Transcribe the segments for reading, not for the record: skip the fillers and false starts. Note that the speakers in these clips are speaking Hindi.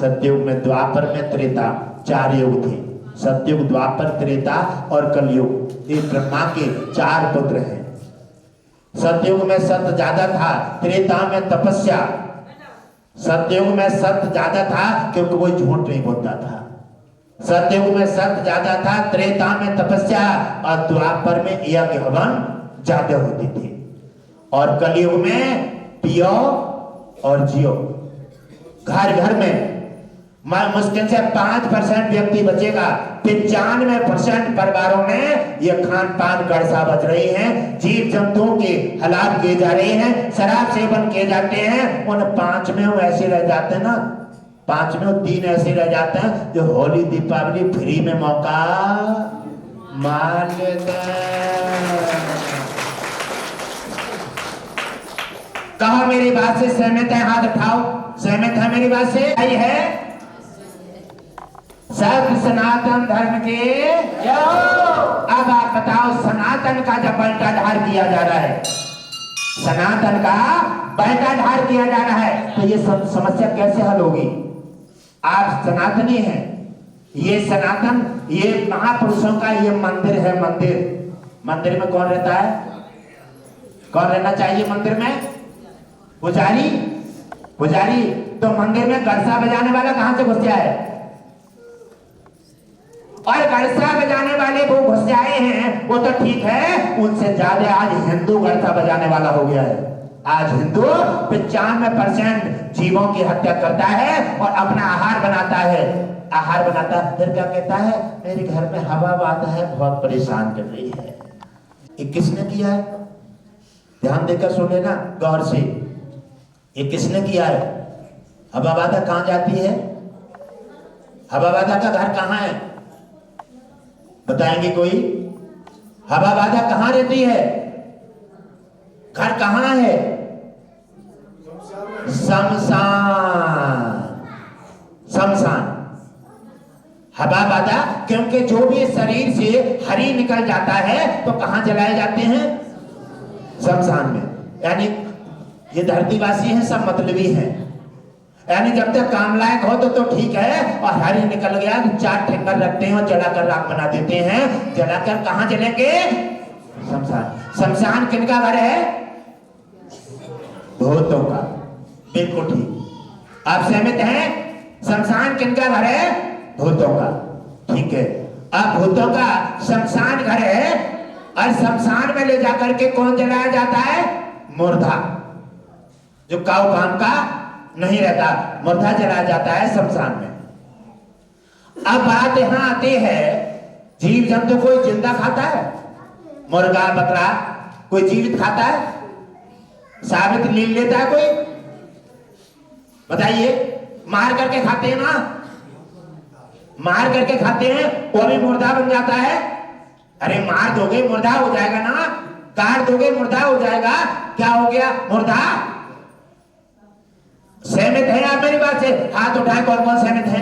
सतयुग में, द्वापर में, त्रेता, 4 युग थे। सतयुग, द्वापर, त्रेता और कलयुग। ये ब्रह्मा के 4 पुत्र हैं। सतयुग में सत्य ज्यादा था, त्रेता में तपस्या। सतयुग में सत्य ज्यादा था क्योंकि कोई झूठ नहीं बोलता था। सतयुग में सत्य ज्यादा था, त्रेता में तपस्या और द्वापर में यज्ञ हवन ज्यादा होती थी। और कलयुग में पियो और जियो। घर घर में मुश्किल से 5% व्यक्ति बचेगा। 95% परिवारों में ये खान पान गड़सा बज रही है। जीव जंतुओं के हलाल किए जा रहे हैं, शराब सेवन किए जाते हैं। उन 5 में वो ऐसे रह जाते हैं ना, 5 में वो 3 ऐसे रह जाते हैं जो होली दीपावली फ्री में मौका मार लेते हैं। कहा मेरी बात से सहमत है? हाथ उठाओ। सहमत है मेरी बात से? आई है सब सनातन धर्म के। अब आप बताओ, सनातन का जब बंटाढार किया जा रहा है, सनातन का बंटाढार किया जा रहा है, तो ये समस्या कैसे हल होगी? आप सनातनी हैं, ये सनातन, ये महापुरुषों का ये मंदिर है। मंदिर, मंदिर में कौन रहता है? कौन रहना चाहिए मंदिर में? पुजारी। पुजारी। तो मंदिर में गड़सा बजाने वाला कहां से घुस गया है? और गड़सा बजाने वाले वो घुस आए हैं, वो तो ठीक है, उनसे ज्यादा आज हिंदू गड़सा बजाने वाला हो गया है। आज हिंदू 95% जीवों की हत्या करता है और अपना आहार बनाता है। आहार बनाता है, फिर क्या कहता है? मेरे घर में हवा आता है, बहुत परेशान कर रही है। ये किसने किया है? ध्यान देकर सुन लेना गौर से। ये किसने किया है? हवा बाधा कहां जाती है? हवा बाधा का घर कहां है? बताएंगे कोई? हवा बाधा कहां रहती है? घर कहां है? शमशान। शमशान। हवा बाधा, क्योंकि जो भी शरीर से हरि निकल जाता है तो कहां जलाए जाते हैं? शमशान में। यानी ये धरतीवासी हैं, सब मतलबी हैं। यानी जब तक काम लायक हो तो ठीक है, और हरी निकल गया तो 4 ठेंगर रखते हैं और जलाकर राख बना देते हैं। जलाकर कहां जलेंगे? शमशान। शमशान किनका घर है? भूतों का। बिल्कुल ठीक। आप सहमत हैं? शमशान किनका घर है? भूतों का। ठीक है। अब भूतों का शमशान घर है, और शमशान में ले जाकर के कौन जलाया जाता है? मुर्दा, जो काऊ काम का नहीं रहता, मुर्दा जलाया जाता है शमशान में। अब बात यहां आती है, जीव जंतु कोई जिंदा खाता है? मुर्गा बकरा कोई जीवित खाता है? साबित लील लेता है कोई? बताइए। मार करके खाते हैं ना, मार करके खाते हैं, वो भी मुर्दा बन जाता है। अरे मार दोगे मुर्दा हो जाएगा ना, काट दोगे मुर्दा हो जाएगा। क्या हो गया? मुर्दा। सहमत है आप मेरी बात से? हाथ उठाए कौन कौन सहमत है?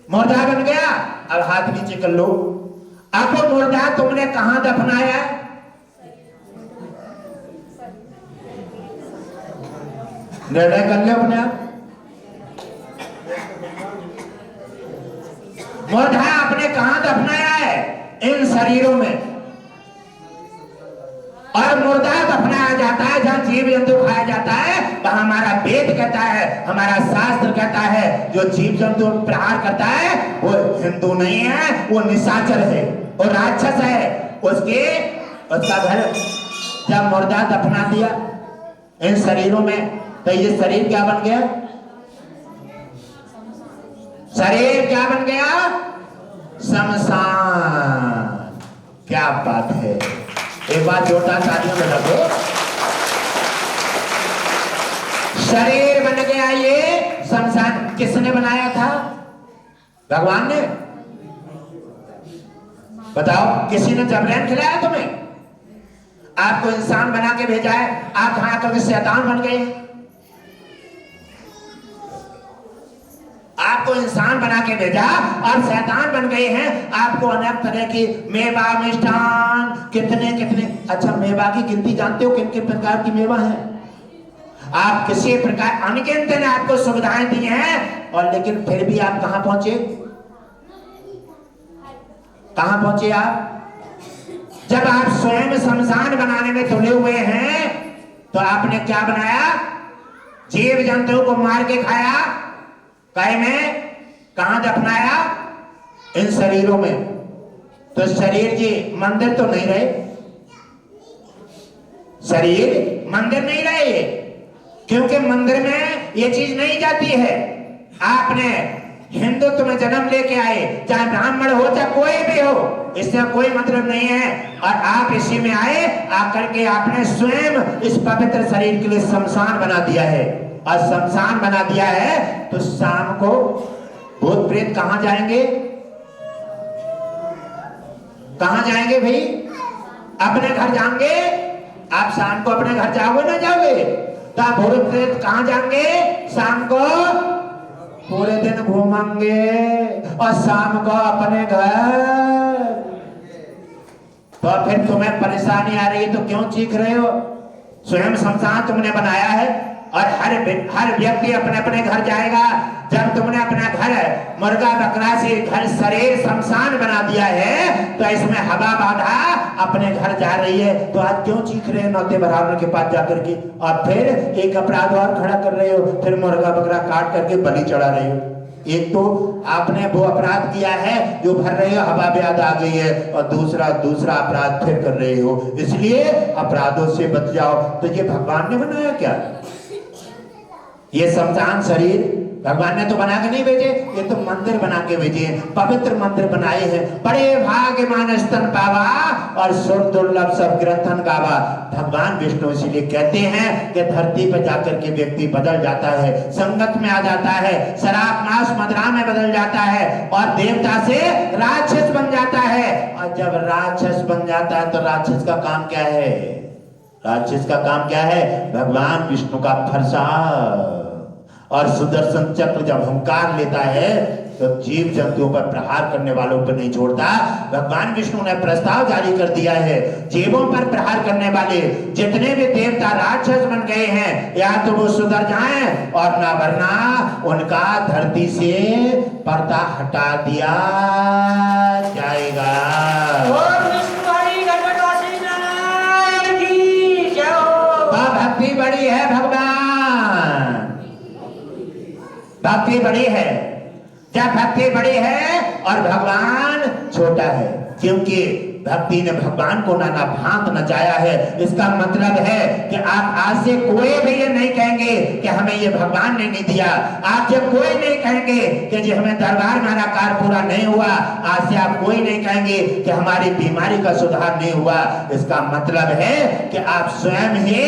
मुर्दा बन गया। अब हाथ नीचे कर लो। अब वो मुर्दा तुमने कहां दफनाया है? निर्णय कर लो अपने आप। मुर्दा आपने कहां दफनाया है? इन शरीरों में। और मुर्दा दफनाया जाता है जहां जीव जंतु खाया जाता है, वहां हमारा वेद कहता है, हमारा शास्त्र कहता है, जो जीव जंतु प्रहार करता है वो हिंदू नहीं है, वो निशाचर है, वो राक्षस है। उसका घर जब मुर्दा दफना दिया इन शरीरों में, तो ये शरीर क्या बन गया? शरीर क्या बन गया? शमशान। क्या बात है! एक बात जोरदार तालियों में रखो। शरीर बन गया ये शमशान। किसने बनाया था? भगवान ने? बताओ, किसी ने जबरन खिलाया तुम्हें? आपको इंसान बना के भेजा है, आप कहां आकर शैतान बन गए? आपको इंसान बना के भेजा और शैतान बन गए हैं। आपको अनेक तरह की मेवा मिष्ठान कितने कितने। अच्छा, मेवा की गिनती जानते हो? किन किन प्रकार की मेवा है? आप किसी प्रकार अनगिनत ने आपको सुविधाएं दी हैं, और लेकिन फिर भी आप कहां पहुंचे? कहां पहुंचे आप? जब आप स्वयं शमशान बनाने में तुले हुए हैं तो आपने क्या बनाया? जीव जंतुओं को मार के खाया, काय में कहां दफनाया? इन शरीरों में। तो शरीर जी मंदिर तो नहीं रहे, शरीर मंदिर नहीं रहे, क्योंकि मंदिर में ये चीज नहीं जाती है। आपने हिंदुत्व में जन्म लेके आए, चाहे ब्राह्मण हो चाहे कोई भी हो, इससे कोई मतलब नहीं है। और आप इसी में आए, आकर के आपने स्वयं इस पवित्र शरीर के लिए शमशान बना दिया है। और शमशान बना दिया है तो शाम को भूत प्रेत कहां जाएंगे? कहां जाएंगे भाई? अपने घर जाएंगे। आप शाम को अपने घर जाओगे ना जाओगे? तो आप भूत प्रेत कहां जाएंगे? शाम को पूरे दिन घूमेंगे और शाम को अपने घर। तो फिर तुम्हें परेशानी आ रही है तो क्यों चीख रहे हो? स्वयं शमशान तुमने बनाया है और हर व्यक्ति अपने अपने घर जाएगा। जब तुमने अपना घर मुर्गा बकरा से घर शरीर शमशान बना दिया है तो इसमें हवा बाधा अपने घर जा रही है, तो आज क्यों चीख रहे हैं नौते बराबर के पास जाकर के? और फिर एक अपराध और खड़ा कर रहे हो, फिर मुर्गा बकरा काट करके बलि चढ़ा रहे हो। एक तो आपने वो अपराध किया है जो भर रहे हो, हवा ब्याद आ गई है, और दूसरा अपराध फिर कर रहे हो। इसलिए अपराधों से बच जाओ। तो ये भगवान ने बनाया क्या? ये शमशान शरीर भगवान ने तो बना के नहीं भेजे, ये तो मंदिर बना के भेजे, पवित्र मंदिर बनाए हैं। बड़े भाग्यमान स्तन पावा और सुर दुर्लभ सब ग्रंथन गावा। भगवान विष्णु इसीलिए कहते हैं कि धरती पर जाकर के व्यक्ति बदल जाता है, संगत में आ जाता है, शराब मांस मदिरा में बदल जाता है और देवता से राक्षस बन जाता है। और जब राक्षस बन जाता है तो राक्षस का काम क्या है? राक्षस का काम क्या है? भगवान विष्णु का फरसा और सुदर्शन चक्र जब हुंकार लेता है तो जीव जंतुओं पर प्रहार करने वालों पर नहीं छोड़ता। भगवान विष्णु ने प्रस्ताव जारी कर दिया है, जीवों पर प्रहार करने वाले जितने भी देवता राक्षस बन गए हैं, या तो वो सुधर जाएं और ना वरना उनका धरती से पर्दा हटा दिया जाएगा। भक्ति बड़ी है भगवान, भक्ति बड़ी है। जब भक्ति बड़ी है और भगवान छोटा है, क्योंकि भक्ति ने भगवान को नाना भांत नचाया है। इसका मतलब है कि आप आज से कोई भी ये नहीं कहेंगे कि हमें ये भगवान ने नहीं दिया। आज से कोई नहीं कहेंगे कि जी हमें दरबार में हमारा कार्य पूरा नहीं हुआ। आज से आप कोई नहीं कहेंगे कि हमारी बीमारी का सुधार नहीं हुआ। इसका मतलब है कि आप स्वयं ही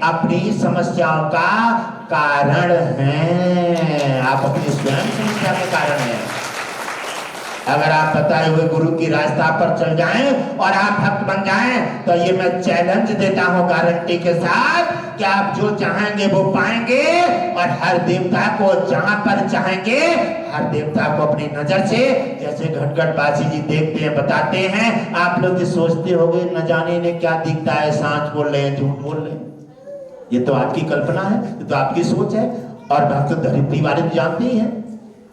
अपनी समस्याओं का कारण हैं। आप अपनी स्वयं समस्या के कारण हैं। अगर आप बताए हुए गुरु की रास्ता पर चल जाएं और आप भक्त बन जाएं तो ये मैं चैलेंज देता हूं गारंटी के साथ कि आप जो चाहेंगे वो पाएंगे। और हर देवता को जहां पर चाहेंगे, हर देवता को अपनी नजर से, जैसे घटघट बासी जी देखते हैं बताते हैं, आप लोग सोचते होंगे न जाने ने क्या दिखता है, सांच बोल रहे हैं झूठ बोल रहे हैं। ये तो आपकी कल्पना है, ये तो आपकी सोच है। और भक्त धरित्री वाले तो जानते ही हैं।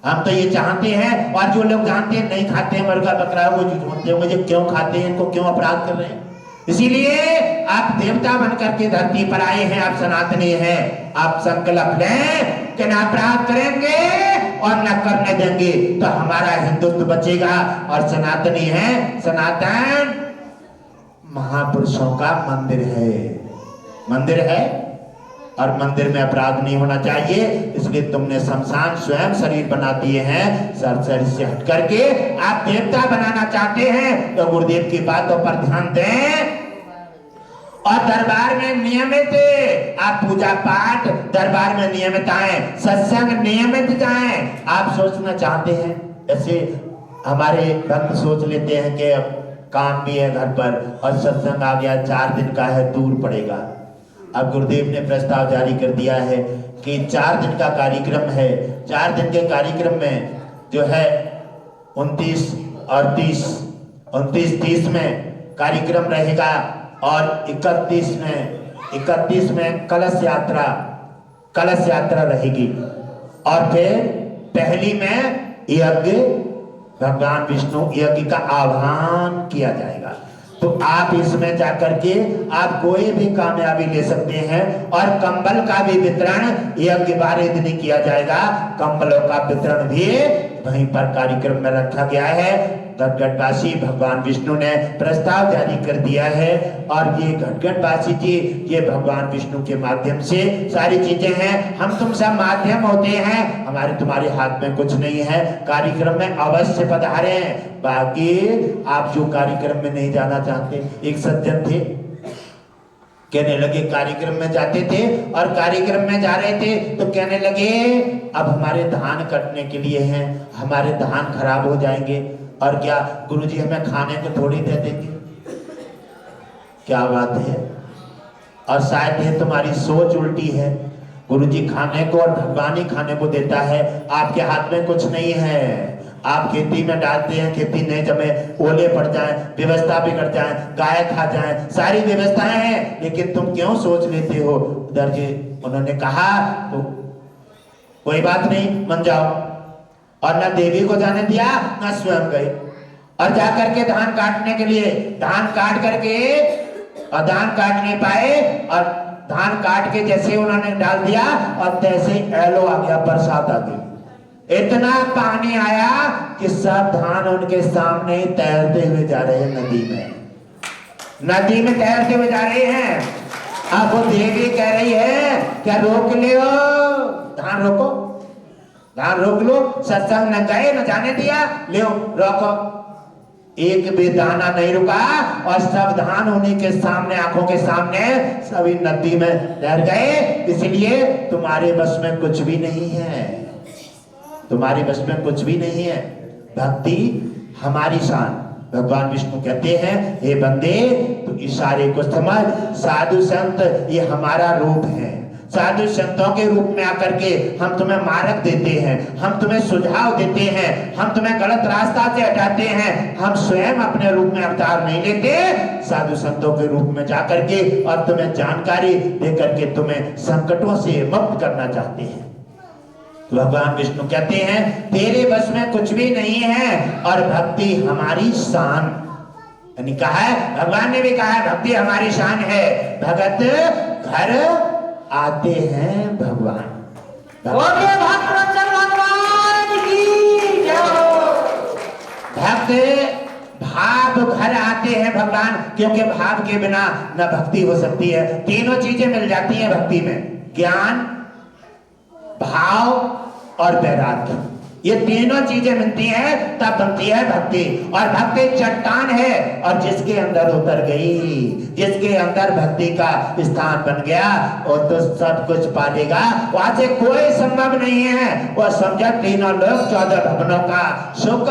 हम तो ये चाहते हैं, और जो लोग जानते हैं नहीं खाते हैं मुर्गा बकरा, वो ढूंढते होंगे जो क्यों खाते हैं, इनको क्यों अपराध कर रहे हैं। इसीलिए आप देवता बनकर के धरती पर आए हैं, आप सनातनी हैं। आप संकल्प लें कि न अपराध करेंगे और न करने देंगे, तो हमारा हिंदुत्व बचेगा। और सनातनी है, सनातन महापुरुषों का मंदिर है, मंदिर है। और मंदिर में अपराध नहीं होना चाहिए, इसलिए तुमने शमशान स्वयं शरीर बना दिए हैं। शरीर से हट करके आप देवता बनाना चाहते हैं तो गुरुदेव की बातों पर ध्यान दें। और दरबार में नियमित आप पूजा पाठ, दरबार में नियमित आए, सत्संग नियमित जाएं। आप सोचना चाहते हैं, ऐसे हमारे भक्त सोच लेते हैं कि काम भी है घर पर और सत्संग आ गया 4 दिन का है, दूर पड़ेगा। अब गुरुदेव ने प्रस्ताव जारी कर दिया है कि 4 दिन का कार्यक्रम है। 4 दिन के कार्यक्रम में जो है 29 और 30 में कार्यक्रम रहेगा और 31 में कलश यात्रा रहेगी। और फिर पहली में यज्ञ, भगवान विष्णु यज्ञ का आह्वान किया जाएगा। तो आप इसमें जाकर के आप कोई भी कामयाबी ले सकते हैं। और कंबल का भी वितरण यज्ञ 12 दिन किया जाएगा। कंबलों का वितरण भी वहीं पर कार्यक्रम में रखा गया है। घटघटवासी भगवान विष्णु ने प्रस्ताव जारी कर दिया है और ये घटघटवासी जी ये भगवान विष्णु के माध्यम से सारी चीजें हैं। हम तुम सब माध्यम होते हैं, हमारे तुम्हारे हाथ में कुछ नहीं है। कार्यक्रम में अवश्य पधारे। बाकी आप जो कार्यक्रम में नहीं जाना चाहते, एक सज्जन थे कहने लगे कार्यक्रम में जाते थे और कार्यक्रम में जा रहे थे तो कहने लगे अब हमारे धान कटने के लिए हैं, हमारे धान खराब हो जाएंगे और क्या गुरुजी हमें खाने को थोड़ी दे देंगे। क्या बात है। और शायद ये तुम्हारी सोच उल्टी है। गुरुजी खाने को और भगवान ही खाने को देता है, आपके हाथ में कुछ नहीं है। आप खेती में डालते हैं, खेती नहीं जमे, ओले पड़ जाए, व्यवस्था बिगड़ जाए, गाय खा जाए, सारी व्यवस्थाएं हैं, लेकिन तुम क्यों सोच लेते हो उधर जी। उन्होंने कहा तो कोई बात नहीं, मान जाओ। और न देवी को जाने दिया न स्वयं गए और जाकर के धान काटने के लिए धान काट करके और धान काट नहीं पाए और धान काट के जैसे उन्होंने डाल दिया और तैसे एलो आ गया, बरसात आ गई। इतना पानी आया कि सब धान उनके सामने ही तैरते हुए जा रहे हैं नदी में। नदी में तैरते हुए जा रहे हैं। अब वो देवी कह रही है क्या रोक लो, धान रोको, धान रोक लो। सत्संग न गए न जाने दिया, ले रोको। एक भी दाना नहीं रुका और सब धान उन्हीं के सामने, आंखों के सामने सभी नदी में तैर गए। इसलिए तुम्हारे बस में कुछ भी नहीं है, तुम्हारे बस में कुछ भी नहीं है। भक्ति हमारी शान। भगवान विष्णु कहते हैं हे बंदे तू इशारे को समझ, साधु संत ये हमारा रूप है। साधु संतों के रूप में आकर के हम तुम्हें मार्ग देते हैं, हम तुम्हें सुझाव देते हैं, हम तुम्हें गलत रास्ता से हटाते हैं। हम स्वयं अपने रूप में अवतार नहीं लेते, साधु संतों के रूप में जाकर के और तुम्हें जानकारी देकर के तुम्हें संकटों से मुक्त करना चाहते हैं। तो भगवान विष्णु कहते हैं तेरे बस में कुछ भी नहीं है और भक्ति हमारी शान। यानी कहा है, भगवान ने भी कहा है भक्ति हमारी शान है। भगत घर आते हैं भगवान। भक्त भाव घर आते हैं भगवान, क्योंकि भाव के बिना न भक्ति हो सकती है। तीनों चीजें मिल जाती हैं भक्ति में, ज्ञान, भाव और वैराग्य। ये तीनों चीजें मिलती हैं तब बनती है भक्ति। और भक्ति चट्टान है और जिसके अंदर उतर गई, जिसके अंदर भक्ति का स्थान बन गया वो तो सब कुछ पा लेगा। वहां से कोई संभव नहीं है। वो समझा तीनों लोग 14 भवनों का सुख,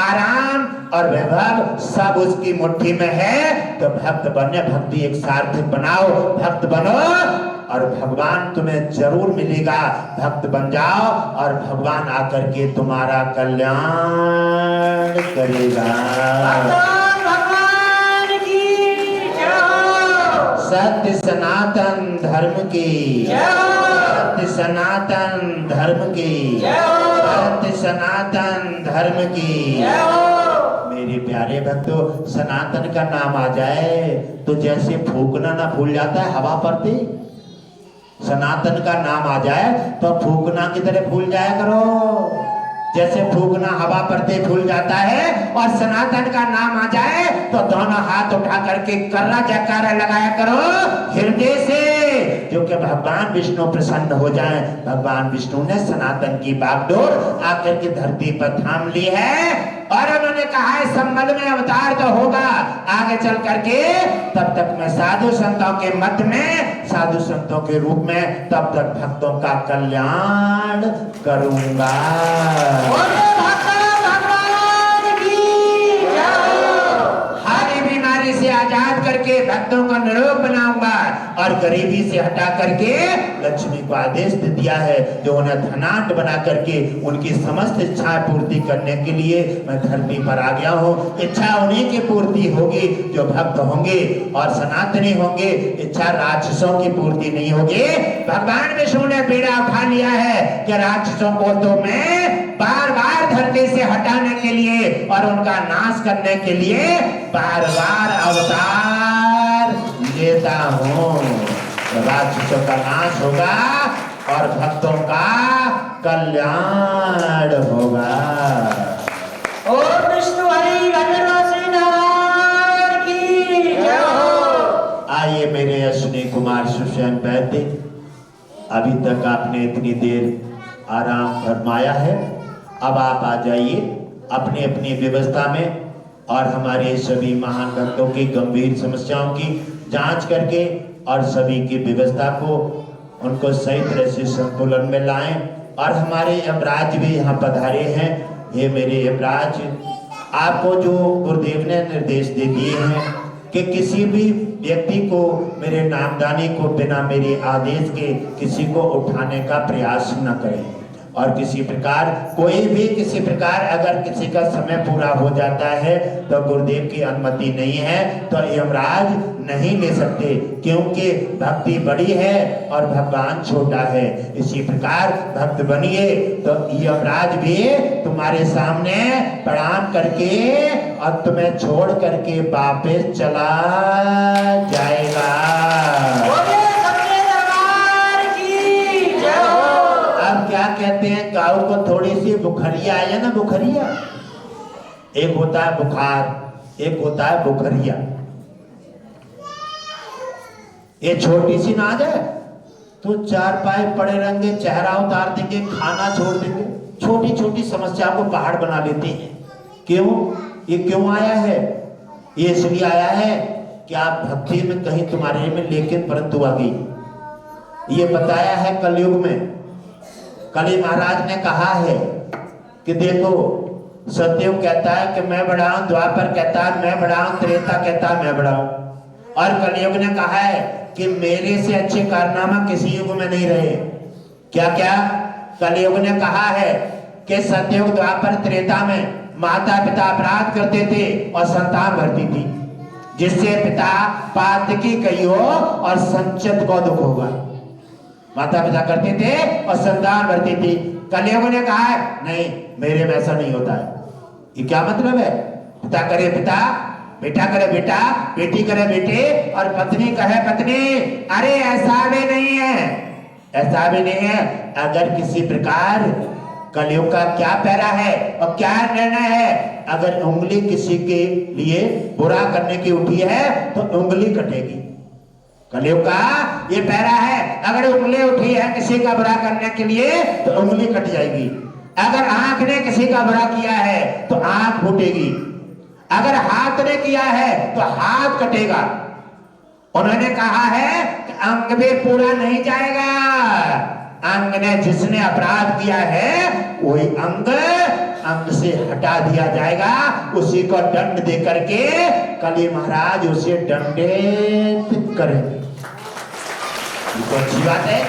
आराम और वैभव सब उसकी मुट्ठी में है। तो भक्त बने, भक्ति एक सार्थक बनाओ, भक्त बनो और भगवान तुम्हें जरूर मिलेगा। भक्त बन जाओ और भगवान आकर के तुम्हारा कल्याण करेगा। भगवान की सत्य सनातन धर्म की, सत्य सनातन धर्म की, सत्य सनातन धर्म की। मेरे प्यारे भक्तों, सनातन का नाम आ जाए तो जैसे फूकना ना फूल जाता है हवा परती, सनातन का नाम आ जाए तो फूकना की तरह फूल जाया करो। जैसे फूकना हवा परते फूल जाता है और सनातन का नाम आ जाए तो दोनों हाथ उठा करके कर्रा जयकारा लगाया करो हृदय से, जो कि भगवान विष्णु प्रसन्न हो जाए। भगवान विष्णु ने सनातन की बागडोर आकर के धरती पर थाम ली है और उन्होंने कहा है संबल में अवतार तो होगा आगे चल करके, तब तक मैं साधु संतों के मध्य में, साधु संतों के रूप में तब तक भक्तों का कल्याण करूंगा। हर बीमारी से आजाद करके भक्तों को निरोग बनाऊंगा और गरीबी से हटा करके लक्ष्मी को आदेश दे दिया है जो उन्हें धनाढ्य बना करके उनकी समस्त इच्छाएं पूर्ति करने के लिए मैं धरती पर आ गया हूँ। इच्छा उन्हीं की पूर्ति होगी जो भक्त होंगे और सनातनी होंगे। इच्छा राक्षसों की पूर्ति नहीं होगी। भगवान विष्णु ने बीड़ा उठा लिया है कि राक्षसों को तो मैं बार बार धरती से हटाने के लिए और उनका नाश करने के लिए बार बार अवतार लेता हूँ। राक्षसों का नाश होगा और भक्तों का कल्याण होगा। ओम विष्णु हरि गणनाथ नारायण की जय हो। आइए मेरे अश्विनी कुमार सुषैन वैद्य, अभी तक आपने इतनी देर आराम फरमाया है। अब आप आ जाइए अपनी अपनी व्यवस्था में और हमारे सभी महान भक्तों की गंभीर समस्याओं की जांच करके और सभी की व्यवस्था को उनको सही तरह से संतुलन में लाएं। और हमारे यमराज भी यहाँ पधारे हैं। ये मेरे यमराज, आपको जो गुरुदेव ने निर्देश दे दिए हैं कि किसी भी व्यक्ति को, मेरे नामदानी को बिना मेरे आदेश के किसी को उठाने का प्रयास न करें। और किसी प्रकार कोई भी किसी प्रकार अगर किसी का समय पूरा हो जाता है तो गुरुदेव की अनुमति नहीं है तो यमराज नहीं ले सकते, क्योंकि भक्ति बड़ी है और भगवान छोटा है। इसी प्रकार भक्त बनिए तो यमराज भी तुम्हारे सामने प्रणाम करके और तुम्हें छोड़ करके वापस चला जाएगा। क्या कहते हैं, गाँव को थोड़ी सी बुखारिया आई है ना, बुखारिया। एक होता है बुखार, एक होता है बुखारिया। ये छोटी सी ना आ जाए तो चार पाए पड़े रहेंगे, चेहरा उतार देंगे, खाना छोड़ देंगे। छोटी छोटी समस्या को पहाड़ बना लेते हैं। क्यों? ये क्यों आया है? ये इसलिए आया है कि आप भक्ति में कहीं तुम्हारे में लेकिन परंतु आ गई। ये बताया है कलयुग में। कली महाराज ने कहा है कि देखो, सतयुग कहता है कि मैं बड़ा हूं, द्वापर कहता है मैं बड़ा हूं, त्रेता कहता है मैं बड़ा हूं, और कलयुग ने कहा है कि मेरे से अच्छे कारनामा किसी युग में नहीं रहे। क्या क्या? कलयुग ने कहा है कि सतयुग द्वापर त्रेता में माता पिता अपराध करते थे और संतान भरती थी, जिससे पिता पातकी कहियो और संचित को दुख होगा। माता पिता करते थे और संतान भरती थी। कलयुग ने कहा है नहीं, मेरे में ऐसा नहीं होता है। ये क्या मतलब है? पिता करे पिता, बेटा करे बेटा, बेटी करे बेटे और पत्नी कहे पत्नी। अरे ऐसा भी नहीं है, ऐसा भी नहीं है। अगर किसी प्रकार कलयुग का क्या पैरा है और क्या निर्णय है, अगर उंगली किसी के लिए बुरा करने की उठी है तो उंगली कटेगी। कलयुग का ये पैरा है, अगर उंगली उठी है किसी का बुरा करने के लिए तो उंगली कट जाएगी। अगर आंख ने किसी का बुरा किया है तो आंख फूटेगी। अगर हाथ ने किया है तो हाथ कटेगा। उन्होंने कहा है कि अंग भी पूरा नहीं जाएगा। अंग ने, जिसने अपराध किया है वही अंग से हटा दिया जाएगा, उसी को दंड दे करके कली महाराज उसे दंडित करेंगे। तो अच्छी बात है।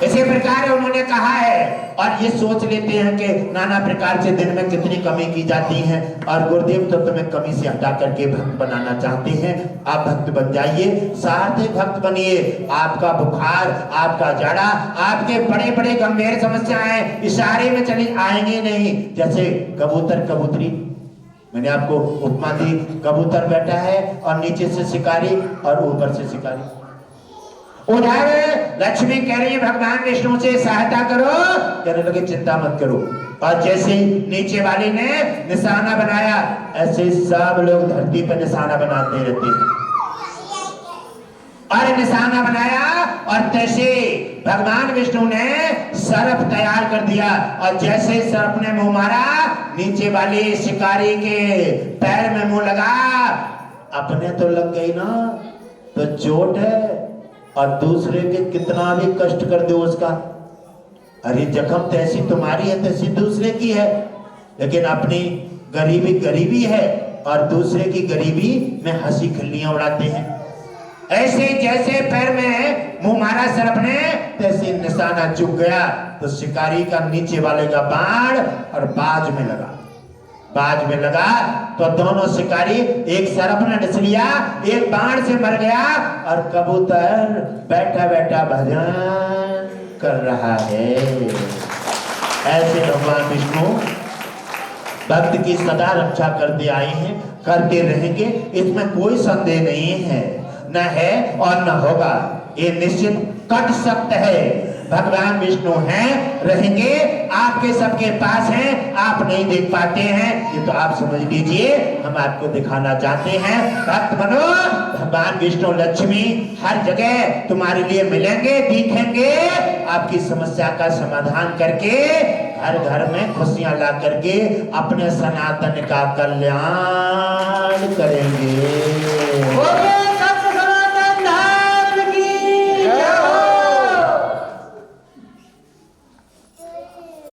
इसी प्रकार उन्होंने कहा है, और ये सोच लेते हैं कि नाना प्रकार से दिन में कितनी कमी की जाती है, और गुरुदेव तो तुम्हें कमी से हटा करके भक्त बनाना चाहते हैं। आप भक्त बन जाइए, सार्थक भक्त बनिए। आपका बुखार, आपका जड़ा, आपके बड़े बड़े गंभीर समस्याएं इशारे में चली आएंगे नहीं। जैसे कबूतर कबूतरी, मैंने आपको उपमा दी, कबूतर बैठा है और नीचे से शिकारी और ऊपर से शिकारी। उधर लक्ष्मी कह रही है भगवान विष्णु से सहायता करो, कहने लगे चिंता मत करो। और जैसे नीचे वाली ने निशाना बनाया, ऐसे सब लोग धरती पर निशाना बनाते रहते हैं। और निशाना बनाया और तैसे भगवान विष्णु ने सर्प तैयार कर दिया, और जैसे सर्प ने मुंह मारा, नीचे वाली शिकारी के पैर में मुंह लगा। अपने तो लग गई ना तो चोट है, और दूसरे के कितना भी कष्ट कर दो उसका, अरे जख्म तैसी तुम्हारी है तैसी दूसरे की है। लेकिन अपनी गरीबी गरीबी है और दूसरे की गरीबी में हंसी खिल्लियां उड़ाते हैं। ऐसे जैसे पैर में मुंह मारा सर्प ने, तैसे निशाना चुक गया तो शिकारी का नीचे वाले का बाण और बाज में लगा। बाज में लगा तो दोनों शिकारी, एक सर्प ने डस लिया, एक बाण से मर गया, और कबूतर बैठा बैठा भजन कर रहा है। ऐसे भगवान विष्णु भक्त की सदा रक्षा करते आए हैं, करते रहेंगे, इसमें कोई संदेह नहीं है, न है और न होगा, ये निश्चित कट सत्य है। भगवान विष्णु हैं, रहेंगे, आपके सबके पास हैं, आप नहीं देख पाते हैं, ये तो आप समझ लीजिए, हम आपको दिखाना चाहते हैं। भक्त बनो, भगवान विष्णु लक्ष्मी हर जगह तुम्हारे लिए मिलेंगे, दिखेंगे, आपकी समस्या का समाधान करके हर घर में खुशियां ला करके अपने सनातन का कल्याण करेंगे।